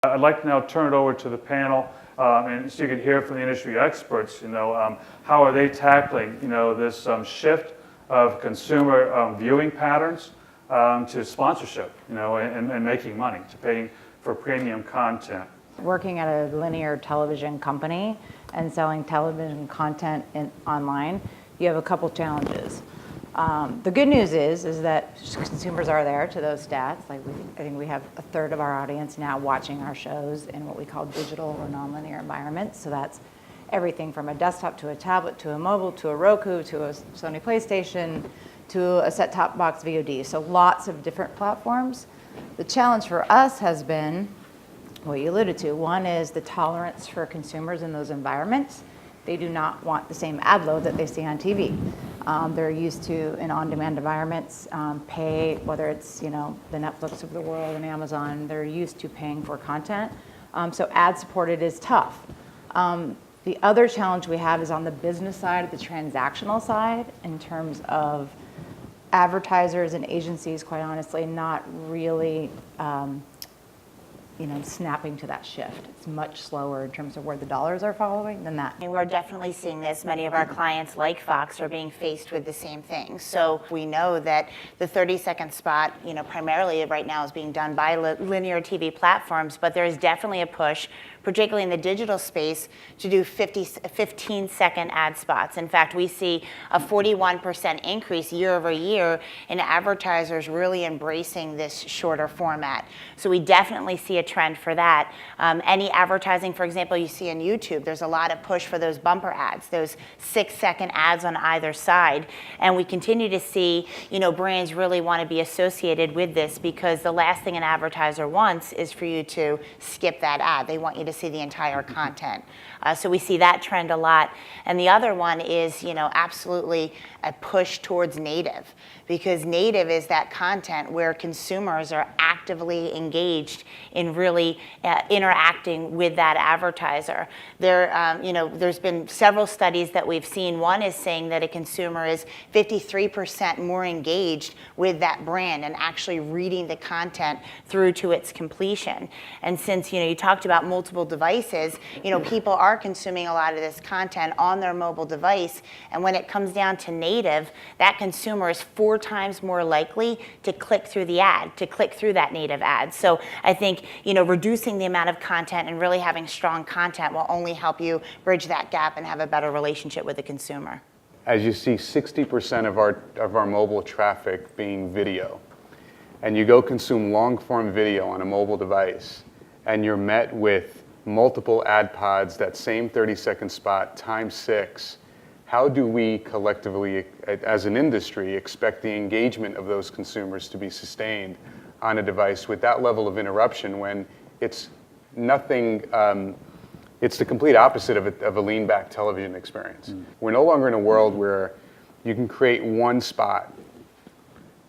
I'd like to now turn it over to the panel, and so you can hear from the industry experts, how are they tackling, this shift of consumer viewing patterns to sponsorship, and making money, to paying for premium content. Working at a linear television company and selling television content online, you have a couple challenges. The good news is that consumers are there to those stats. I think we have a third of our audience now watching our shows in what we call digital or nonlinear environments. So that's everything from a desktop to a tablet to a mobile to a Roku to a Sony PlayStation to a set-top box VOD. So lots of different platforms. The challenge for us has been what you alluded to. One is the tolerance for consumers in those environments. They do not want the same ad load that they see on TV. They're used to, in on-demand environments, pay, whether it's the Netflix of the world and Amazon, they're used to paying for content. So ad-supported is tough. The other challenge we have is on the business side, the transactional side, in terms of advertisers and agencies, quite honestly, not really snapping to that shift. It's much slower in terms of where the dollars are following than that. And we're definitely seeing this. Many of our clients, like Fox, are being faced with the same thing. So we know that the 30-second spot, primarily right now is being done by linear TV platforms, but there is definitely a push, particularly in the digital space, to do 15-second ad spots. In fact, we see a 41% increase year over year in advertisers really embracing this shorter format. So we definitely see a trend for that. Any advertising, for example, you see on YouTube, there's a lot of push for those bumper ads, those 6-second ads on either side. And we continue to see, brands really want to be associated with this, because the last thing an advertiser wants is for you to skip that ad. They want you to see the entire content. So we see that trend a lot. And the other one is, absolutely a push towards native, because native is that content where consumers are actively engaged in really interacting with that advertiser. There's been several studies that we've seen. One is saying that a consumer is 53% more engaged with that brand and actually reading the content through to its completion. And since you talked about multiple devices, people are consuming a lot of this content on their mobile device, and when it comes down to native, that consumer is 4 times more likely to click through the ad, to click through that native ad. So I think reducing the amount of content and really having strong content will only help you bridge that gap and have a better relationship with the consumer. As you see 60% of our mobile traffic being video, and you go consume long-form video on a mobile device, and you're met with multiple ad pods, that same 30-second spot times 6, how do we collectively, as an industry, expect the engagement of those consumers to be sustained on a device with that level of interruption when it's nothing, it's the complete opposite of a lean-back television experience. We're no longer in a world where you can create one spot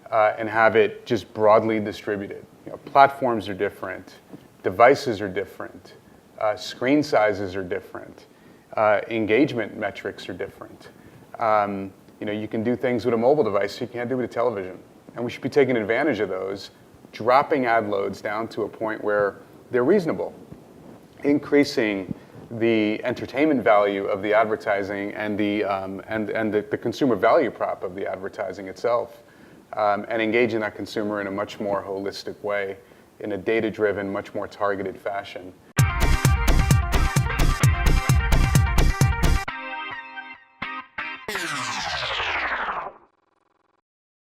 and have it just broadly distributed. Platforms are different, devices are different, screen sizes are different, engagement metrics are different. You can do things with a mobile device you can't do with a television, and we should be taking advantage of those, dropping ad loads down to a point where they're reasonable, increasing the entertainment value of the advertising and the consumer value prop of the advertising itself, and engaging that consumer in a much more holistic way, in a data-driven, much more targeted fashion.